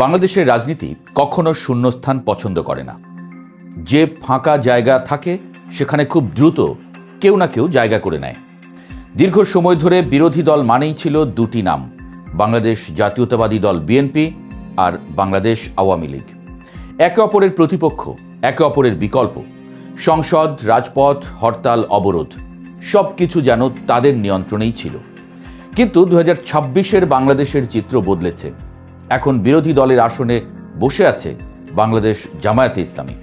বাংলাদেশের রাজনীতি কখনো শূন্যস্থান পছন্দ করে না। যে ফাঁকা জায়গা থাকে সেখানে খুব দ্রুত কেউ না কেউ জায়গা করে নেয়। দীর্ঘ সময় ধরে বিরোধী দল মানেই ছিল দুটি নাম, বাংলাদেশ জাতীয়তাবাদী দল বিএনপি আর বাংলাদেশ আওয়ামী লীগ। একে অপরের প্রতিপক্ষ, একে অপরের বিকল্প। সংসদ, রাজপথ, হরতাল, অবরোধ সব কিছু যেন তাদের নিয়ন্ত্রণেই ছিল। কিন্তু 2026-এর বাংলাদেশের চিত্র বদলেছে। এখন বিরোধী দলের আসনে বসে আছে বাংলাদেশ জামায়াতে ইসলামী।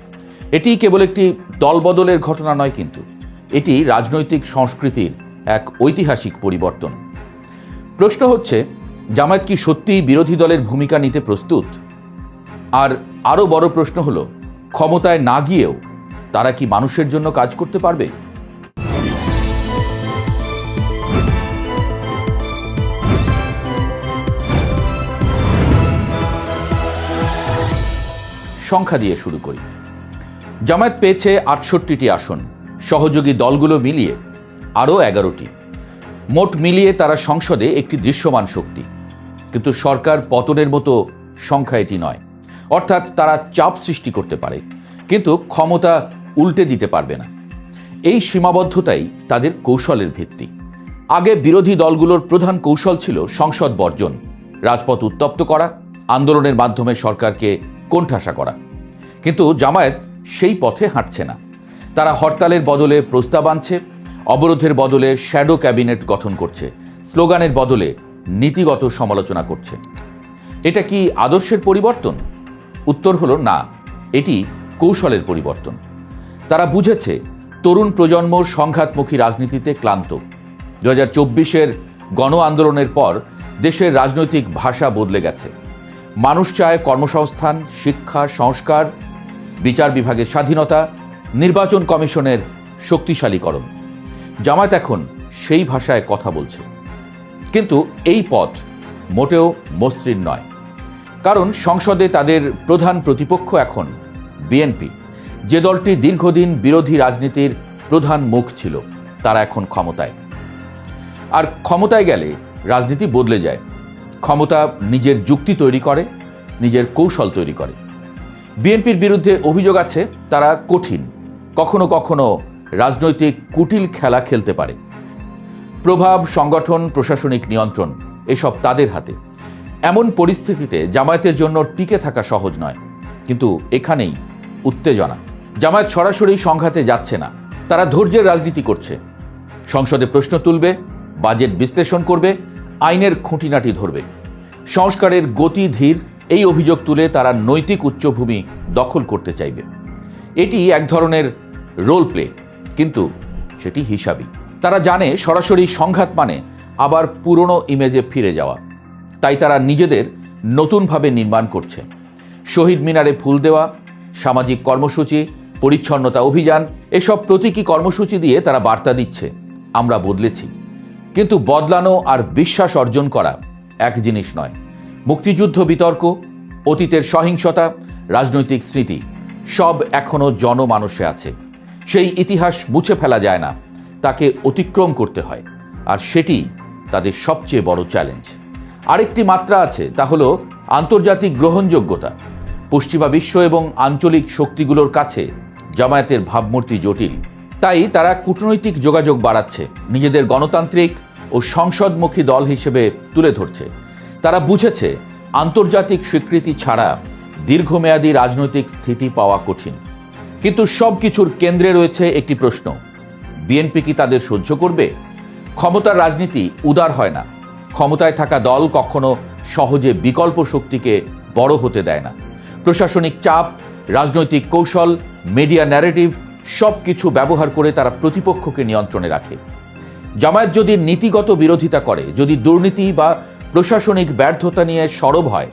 এটি কেবল একটি দলবদলের ঘটনা নয়, কিন্তু এটি রাজনৈতিক সংস্কৃতির এক ঐতিহাসিক পরিবর্তন। প্রশ্ন হচ্ছে, জামায়াত কি সত্যিই বিরোধী দলের ভূমিকা নিতে প্রস্তুত? আর আরও বড় প্রশ্ন হলো, ক্ষমতায় না গিয়েও তারা কি মানুষের জন্য কাজ করতে পারবে? সংখ্যা দিয়ে শুরু করি। জামায়াত পেয়েছে 68টি আসন, সহযোগী দলগুলো মিলিয়ে আরও 11টি। মোট মিলিয়ে তারা সংসদে একটি দৃশ্যমান শক্তি। কিন্তু সরকার পতনের মতো সংখ্যা এটি নয়। অর্থাৎ তারা চাপ সৃষ্টি করতে পারে, কিন্তু ক্ষমতা উল্টে দিতে পারবে না। এই সীমাবদ্ধতাই তাদের কৌশলের ভিত্তি। আগে বিরোধী দলগুলোর প্রধান কৌশল ছিল সংসদ বর্জন, রাজপথ উত্তপ্ত করা, আন্দোলনের মাধ্যমে সরকারকে কোণঠাসা করা। কিন্তু জামায়াত সেই পথে হাঁটছে না। তারা হরতালের বদলে প্রস্তাব আনছে, অবরোধের বদলে শ্যাডো ক্যাবিনেট গঠন করছে, স্লোগানের বদলে নীতিগত সমালোচনা করছে। এটা কি আদর্শের পরিবর্তন? উত্তর হলো না, এটি কৌশলের পরিবর্তন। তারা বুঝেছে তরুণ প্রজন্ম সংঘাতমুখী রাজনীতিতে ক্লান্ত। 2024-এর গণ আন্দোলনের পর দেশের রাজনৈতিক ভাষা বদলে গেছে। মানুষ চায় কর্মসংস্থান, শিক্ষা, সংস্কার, বিচার বিভাগের স্বাধীনতা, নির্বাচন কমিশনের শক্তিশালীকরণ। জামায়াত এখন সেই ভাষায় কথা বলছে। কিন্তু এই পথ মোটেও মসৃণ নয়। কারণ সংসদে তাদের প্রধান প্রতিপক্ষ এখন বিএনপি, যে দলটি দীর্ঘদিন বিরোধী রাজনীতির প্রধান মুখ ছিল। তারা এখন ক্ষমতায়। আর ক্ষমতায় গেলে রাজনীতি বদলে যায়। ক্ষমতা নিজের যুক্তি তৈরি করে, নিজের কৌশল তৈরি করে। বিএনপির বিরুদ্ধে অভিযোগ আছে তারা কঠিন, কখনো কখনো রাজনৈতিক কুটিল খেলা খেলতে পারে। প্রভাব, সংগঠন, প্রশাসনিক নিয়ন্ত্রণ এসব তাদের হাতে। এমন পরিস্থিতিতে জামায়াতের জন্য টিকে থাকা সহজ নয়। কিন্তু এখানেই উত্তেজনা। জামায়াত সরাসরি সংঘাতে যাচ্ছে না, তারা ধৈর্যের রাজনীতি করছে। সংসদে প্রশ্ন তুলবে, বাজেট বিশ্লেষণ করবে, আইনের খুঁটিনাটি ধরবে। সংস্কারের গতি ধীর, এই অভিযোগ তুলে তারা নৈতিক উচ্চভূমি দখল করতে চাইবে। এটি এক ধরনের রোল প্লে, কিন্তু সেটি হিসাবি। তারা জানে সরাসরি সংঘাত মানে আবার পুরনো ইমেজে ফিরে যাওয়া। তাই তারা নিজেদের নতুনভাবে নির্মাণ করছে। শহীদ মিনারে ফুল দেওয়া, সামাজিক কর্মসূচি, পরিচ্ছন্নতা অভিযান, এসব প্রতীকী কর্মসূচি দিয়ে তারা বার্তা দিচ্ছে, আমরা বদলেছি। কিন্তু বদলানো আর বিশ্বাস অর্জন করা এক জিনিস নয়। মুক্তিযুদ্ধ বিতর্ক, অতীতের সহিংসতা, রাজনৈতিক স্মৃতি সব এখনও জনমানসে আছে। সেই ইতিহাস মুছে ফেলা যায় না, তাকে অতিক্রম করতে হয়। আর সেটি তাদের সবচেয়ে বড় চ্যালেঞ্জ। আরেকটি মাত্রা আছে, তা হলো আন্তর্জাতিক গ্রহণযোগ্যতা। পশ্চিমা বিশ্ব এবং আঞ্চলিক শক্তিগুলোর কাছে জামায়াতের ভাবমূর্তি জটিল। তাই তারা কূটনৈতিক যোগাযোগ বাড়াচ্ছে, নিজেদের গণতান্ত্রিক ও সংসদমুখী দল হিসেবে তুলে ধরছে। তারা বুঝেছে আন্তর্জাতিক স্বীকৃতি ছাড়া দীর্ঘমেয়াদী রাজনৈতিক স্থিতি পাওয়া কঠিন। কিন্তু সব কিছুর কেন্দ্রে রয়েছে একটি প্রশ্ন, বিএনপি কি তাদের সহ্য করবে? ক্ষমতার রাজনীতি উদার হয় না। ক্ষমতায় থাকা দল কখনো সহজে বিকল্প শক্তিকে বড় হতে দেয় না। প্রশাসনিক চাপ, রাজনৈতিক কৌশল, মিডিয়া ন্যারেটিভ সব কিছু ব্যবহার করে তারা প্রতিপক্ষকে নিয়ন্ত্রণে রাখে। জামায়াত যদি নীতিগত বিরোধিতা করে, যদি দুর্নীতি বা প্রশাসনিক ব্যর্থতা নিয়ে সরব হয়,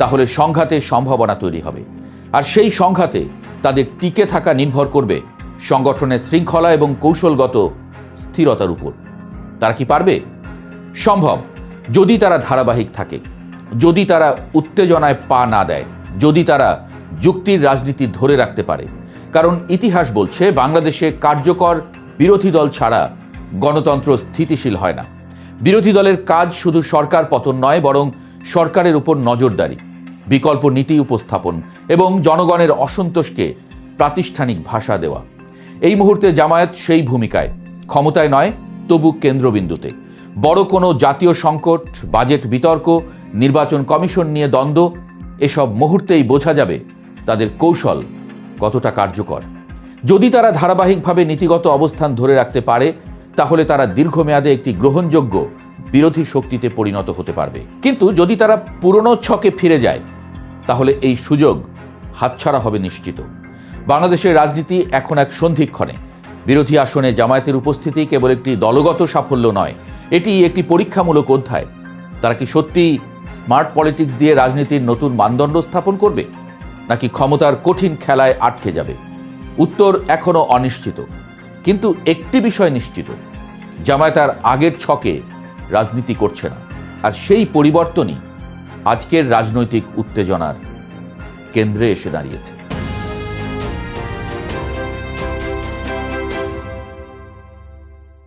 তাহলে সংঘাতের সম্ভাবনা তৈরি হবে। আর সেই সংঘাতে তাদের টিকে থাকা নির্ভর করবে সংগঠনের শৃঙ্খলা এবং কৌশলগত স্থিরতার উপর। তারা কি পারবে? সম্ভব, যদি তারা ধারাবাহিক থাকে, যদি তারা উত্তেজনায় পা না দেয়, যদি তারা যুক্তির রাজনীতি ধরে রাখতে পারে। কারণ ইতিহাস বলছে বাংলাদেশে কার্যকর বিরোধী দল ছাড়া গণতন্ত্র স্থিতিশীল হয় না। বিরোধী দলের কাজ শুধু সরকার পতন নয়, বরং সরকারের উপর নজরদারি। বিকল্প নীতি উপস্থাপন এবং জনগণের অসন্তোষকে প্রাতিষ্ঠানিক ভাষা দেওয়া। এই মুহূর্তে জামায়াত সেই ভূমিকায়, ক্ষমতায় নয় তবু কেন্দ্রবিন্দুতে। বড় কোনো জাতীয় সংকট, বাজেট বিতর্ক, নির্বাচন কমিশন নিয়ে দ্বন্দ্ব, এসব মুহূর্তেই বোঝা যাবে তাদের কৌশল কতটা কার্যকর। যদি তারা ধারাবাহিকভাবে নীতিগত অবস্থান ধরে রাখতে পারে, তাহলে তারা দীর্ঘমেয়াদে একটি গ্রহণযোগ্য বিরোধী শক্তিতে পরিণত হতে পারবে। কিন্তু যদি তারা পুরনো ছকে ফিরে যায়, তাহলে এই সুযোগ হাতছাড়া হবে নিশ্চিত। বাংলাদেশের রাজনীতি এখন এক সন্ধিক্ষণে। বিরোধী আসনে জামায়াতের উপস্থিতি কেবল একটি দলগত সাফল্য নয়, এটি একটি পরীক্ষামূলক অধ্যায়। তারা কি সত্যি স্মার্ট পলিটিক্স দিয়ে রাজনীতির নতুন মানদণ্ড স্থাপন করবে, নাকি ক্ষমতার কঠিন খেলায় আটকে যাবে? উত্তর এখনো অনিশ্চিত। কিন্তু একটি বিষয় নিশ্চিত, জামায়াত আর আগের ছকে রাজনীতি করছে না। আর সেই পরিবর্তনই আজকের রাজনৈতিক উত্তেজনার কেন্দ্রে এসে দাঁড়িয়েছে।